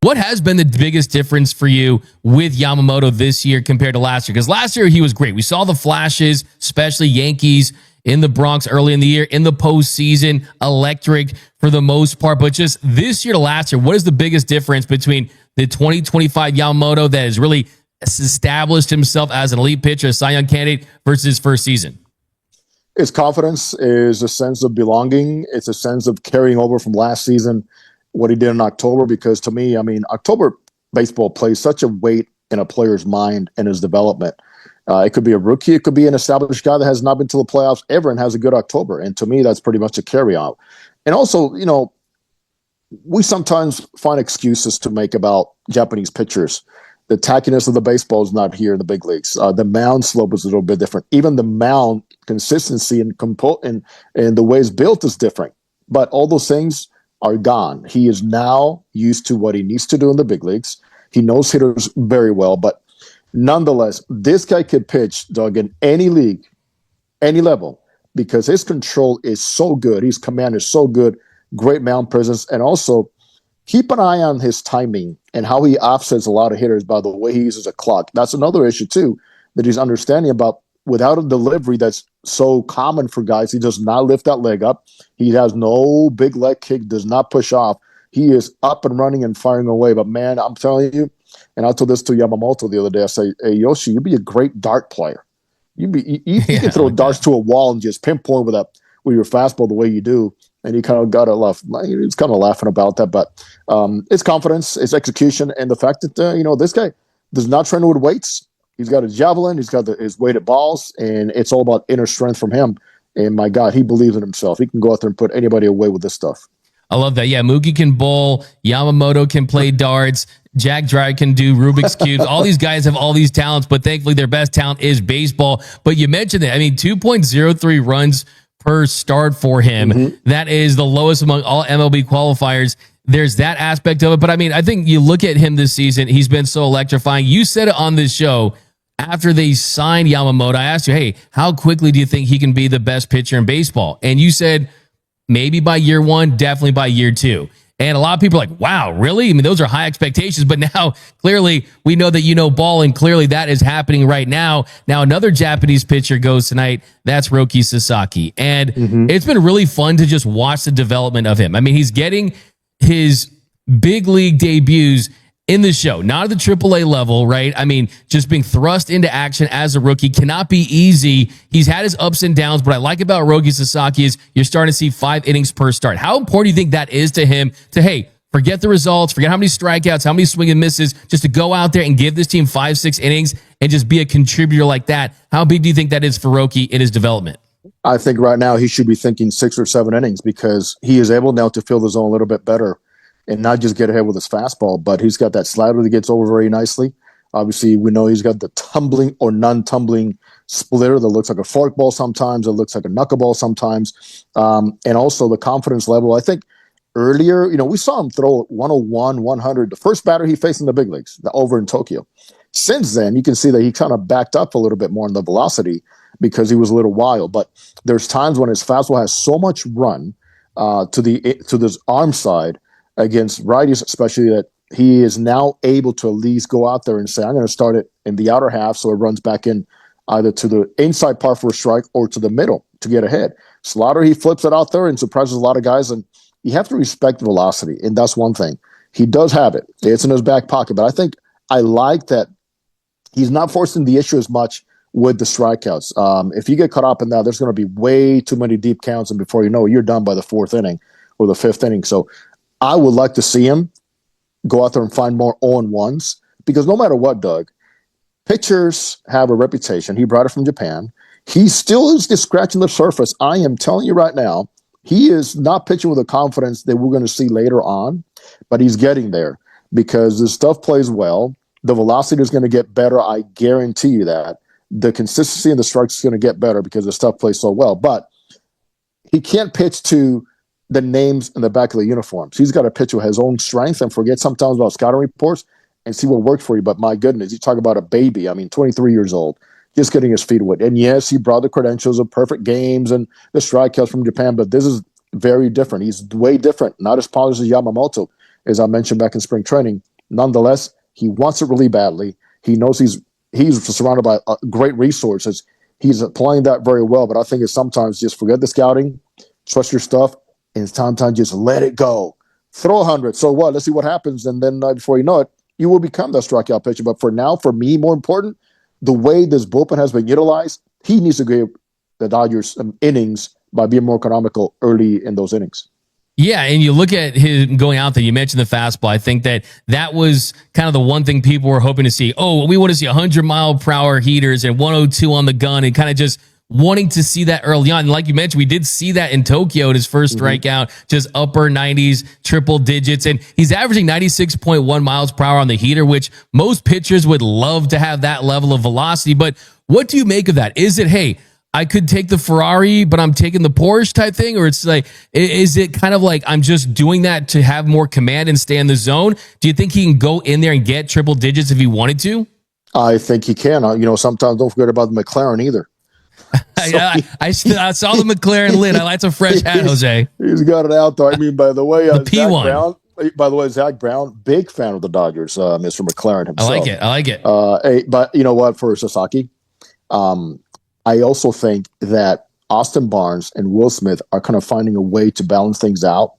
What has been the biggest difference for you with Yamamoto this year compared to last year? Because last year he was great. We saw the flashes, especially Yankees in the Bronx early in the year, in the postseason, electric for the most part. But just this year to last year, what is the biggest difference between the 2025 Yamamoto that has really established himself as an elite pitcher, a Cy Young candidate, versus his first season? His confidence is a sense of belonging. It's a sense of carrying over from last season what he did in October, because to me, I mean, October baseball plays such a weight in a player's mind and his development. It could be a rookie. It could be an established guy that has not been to the playoffs ever and has a good October. And to me, that's pretty much a carry-out. And also, you know, we sometimes find excuses to make about Japanese pitchers. The tackiness of the baseball is not here in the big leagues. The mound slope is a little bit different. Even the mound consistency and the way it's built is different. But all those things are gone. He is now used to what he needs to do in the big leagues. He knows hitters very well, but nonetheless, this guy could pitch, Doug, in any league, any level, because his control is so good. His command is so good, great mound presence, and also keep an eye on his timing and how he offsets a lot of hitters by the way he uses a clock. That's another issue, too, that he's understanding about. Without a delivery that's so common for guys, he does not lift that leg up. He has no big leg kick, does not push off. He is up and running and firing away. But, man, I'm telling you, and I told this to Yamamoto the other day, I say, hey, Yoshi, you'd be a great dart player. You can throw darts to a wall and just pinpoint with your fastball the way you do. And he kind of got a laugh. He's kind of laughing about that. But it's confidence, it's execution, and the fact that, this guy does not train with weights. He's got a javelin. He's got his weighted balls, and it's all about inner strength from him. And, my God, he believes in himself. He can go out there and put anybody away with this stuff. I love that. Yeah, Mookie can bowl. Yamamoto can play darts. Jack Dry can do Rubik's Cubes. All these guys have all these talents, but thankfully their best talent is baseball. But you mentioned it. I mean, 2.03 runs per start for him. Mm-hmm. That is the lowest among all MLB qualifiers. There's that aspect of it. But, I mean, I think you look at him this season, he's been so electrifying. You said it on this show after they signed Yamamoto. I asked you, hey, how quickly do you think he can be the best pitcher in baseball? And you said maybe by year one, definitely by year two. And a lot of people are like, wow, really? I mean, those are high expectations. But now, clearly, we know that you know ball, and clearly that is happening right now. Now, another Japanese pitcher goes tonight. That's Roki Sasaki. And It's been really fun to just watch the development of him. I mean, he's getting his big league debuts in the show, not at the AAA level, right? I mean, just being thrust into action as a rookie cannot be easy. He's had his ups and downs. What I like about Roki Sasaki is you're starting to see 5 innings per start. How important do you think that is to him to, hey, forget the results, forget how many strikeouts, how many swing and misses, just to go out there and give this team 5-6 innings and just be a contributor like that? How big do you think that is for Roki in his development? I think right now he should be thinking 6 or 7 innings, because he is able now to fill the zone a little bit better and not just get ahead with his fastball, but he's got that slider that gets over very nicely. Obviously, we know he's got the tumbling or non-tumbling splitter that looks like a forkball sometimes, it looks like a knuckleball sometimes, and also the confidence level. I think earlier, we saw him throw 101, 100, the first batter he faced in the big leagues, over in Tokyo. Since then, you can see that he kind of backed up a little bit more in the velocity because he was a little wild. But there's times when his fastball has so much run to this arm side against righties, especially, that he is now able to at least go out there and say, I'm going to start it in the outer half so it runs back in either to the inside part for a strike or to the middle to get ahead. Slaughter, he flips it out there and surprises a lot of guys, and you have to respect the velocity, and that's one thing. He does have it. It's in his back pocket, but I think I like that he's not forcing the issue as much with the strikeouts. If you get caught up in that, there's going to be way too many deep counts, and before you know it, you're done by the 4th inning or the 5th inning. So I would like to see him go out there and find more 0-1s, because no matter what, Doug, pitchers have a reputation. He brought it from Japan. He still is just scratching the surface. I am telling you right now, he is not pitching with the confidence that we're going to see later on, but he's getting there because the stuff plays well. The velocity is going to get better. I guarantee you that. The consistency in the strikes is going to get better because the stuff plays so well. But he can't pitch to the names in the back of the uniforms. He's got to pitch with his own strength and forget sometimes about scouting reports and see what works for you. But my goodness, you talk about a baby. I mean, 23 years old, just getting his feet wet. And yes, he brought the credentials of perfect games and the strikeouts from Japan, but this is very different. He's way different, not as polished as Yamamoto, as I mentioned back in spring training. Nonetheless, he wants it really badly. He knows he's surrounded by great resources. He's applying that very well, but I think it's sometimes just forget the scouting, trust your stuff, and sometimes just let it go. Throw 100. So what? Let's see what happens. And then before you know it, you will become the strikeout pitcher. But for now, for me, more important, the way this bullpen has been utilized, he needs to give the Dodgers some innings by being more economical early in those innings. Yeah, and you look at him going out there, you mentioned the fastball. I think that was kind of the one thing people were hoping to see. Oh, we want to see 100-mile-per-hour heaters and 102 on the gun, and kind of just wanting to see that early on. And like you mentioned, we did see that in Tokyo at his first strikeout, just upper 90s, triple digits. And he's averaging 96.1 miles per hour on the heater, which most pitchers would love to have that level of velocity. But what do you make of that? Is it, hey, I could take the Ferrari, but I'm taking the Porsche type thing? Or it's like, is it kind of like I'm just doing that to have more command and stay in the zone? Do you think he can go in there and get triple digits if he wanted to? I think he can. Sometimes don't forget about the McLaren either. I saw the McLaren lid. That's a fresh hat, Jose. He's got it out there. I mean, by the way, the P1. Zach Brown, big fan of the Dodgers, Mr. McLaren himself. I like it. But you know what, for Sasaki, I also think that Austin Barnes and Will Smith are kind of finding a way to balance things out.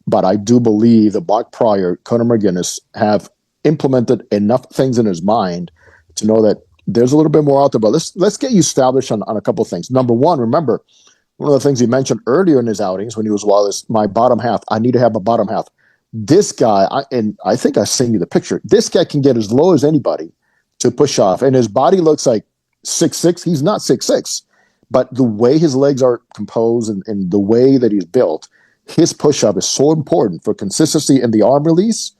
But I do believe that Mark Pryor, Conor McGinnis have implemented enough things in his mind to know that there's a little bit more out there. But let's get you established on a couple of things. Number one, remember, one of the things he mentioned earlier in his outings when he was is my bottom half. I need to have my bottom half. This guy, I think I sent you the picture. This guy can get as low as anybody to push off. And his body looks like 6'6". He's not 6'6", but the way his legs are composed and the way that he's built, his push-up is so important for consistency in the arm release,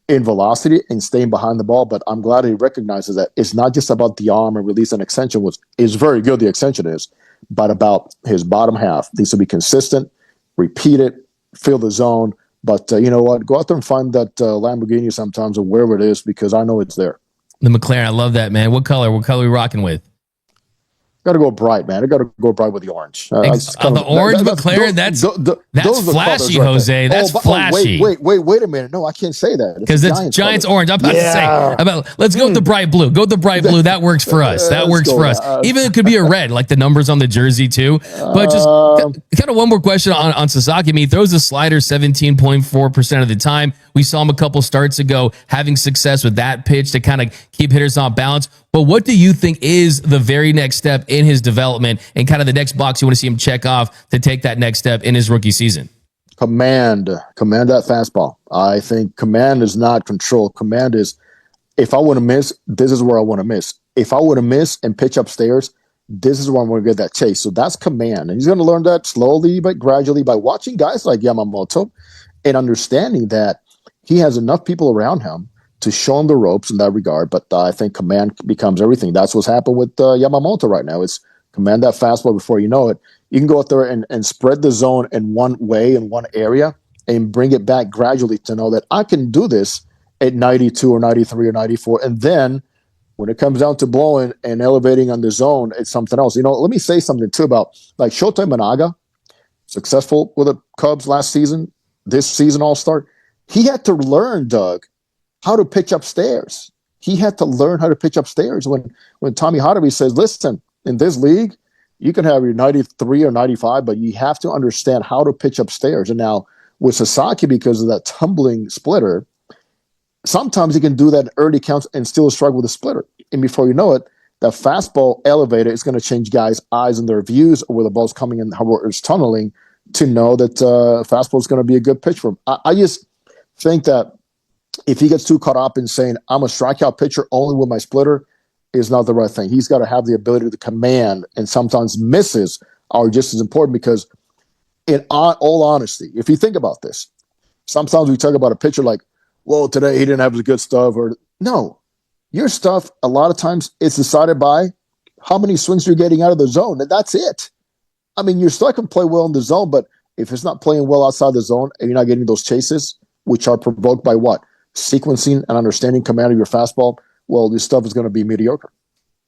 in velocity, and staying behind the ball. But I'm glad he recognizes that it's not just about the arm and release and extension, which is very good, the extension is, but about his bottom half. Needs to be consistent, repeat it, feel the zone. But you know what? Go out there and find that Lamborghini sometimes or wherever it is, because I know it's there. The McLaren, I love that, man. What color? What color are we rocking with? Got to go bright, man. I got to go bright with the orange. The orange McLaren, that's flashy, right, Jose. That's flashy. Wait a minute. No, I can't say that. Because it's Giants orange. I'm about to say, let's go with the bright blue. Go with the bright blue. That works for us. That works for us. Even it could be a red, like the numbers on the jersey too. But just kind of one more question on Sasaki. I mean, he throws the slider 17.4% of the time. We saw him a couple starts ago having success with that pitch to kind of keep hitters on balance. But what do you think is the very next step in his development and kind of the next box you want to see him check off to take that next step in his rookie season? Command that fastball. I think command is not control. Command is, if I want to miss, this is where I want to miss. If I want to miss and pitch upstairs, this is where I'm going to get that chase. So that's command. And he's going to learn that slowly but gradually by watching guys like Yamamoto and understanding that he has enough people around him to show him the ropes in that regard. But I think command becomes everything. That's what's happened with Yamamoto right now. It's command that fastball before you know it. You can go out there and spread the zone in one way, in one area, and bring it back gradually to know that I can do this at 92 or 93 or 94. And then when it comes down to blowing and elevating on the zone, it's something else. Let me say something too about like Shota Managa, successful with the Cubs last season, this season all-star. He had to learn, Doug, how to pitch upstairs. He had to learn how to pitch upstairs. When Tommy Hotterby says, listen, in this league, you can have your 93 or 95, but you have to understand how to pitch upstairs. And now with Sasaki, because of that tumbling splitter, sometimes he can do that in early counts and still struggle with the splitter. And before you know it, that fastball elevator is going to change guys' eyes and their views of where the ball's coming in, how it's tunneling, to know that fastball is going to be a good pitch for him. I just think that if he gets too caught up in saying, I'm a strikeout pitcher only with my splitter, is not the right thing. He's got to have the ability to command, and sometimes misses are just as important because, in all honesty, if you think about this, sometimes we talk about a pitcher like, well, today he didn't have his good stuff. Or no, your stuff, a lot of times, it's decided by how many swings you're getting out of the zone, and that's it. I mean, your stuff can play well in the zone, but if it's not playing well outside the zone and you're not getting those chases, which are provoked by what? Sequencing and understanding command of your fastball, well, this stuff is going to be mediocre.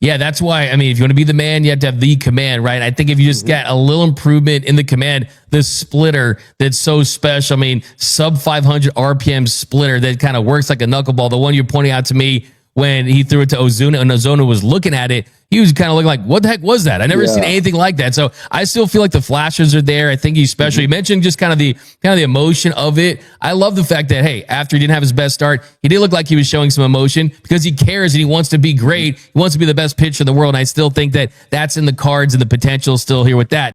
Yeah, that's why, I mean, if you want to be the man, you have to have the command, right? I think if you just get a little improvement in the command, the splitter that's so special, I mean, sub 500 RPM splitter that kind of works like a knuckleball, the one you're pointing out to me when he threw it to Ozuna and Ozuna was looking at it, he was kind of looking like, what the heck was that? I never seen anything like that. So I still feel like the flashes are there. I think he's special. You mentioned just kind of the emotion of it. I love the fact that, hey, after he didn't have his best start, he did look like he was showing some emotion because he cares and he wants to be great. He wants to be the best pitcher in the world. And I still think that that's in the cards and the potential still here with that.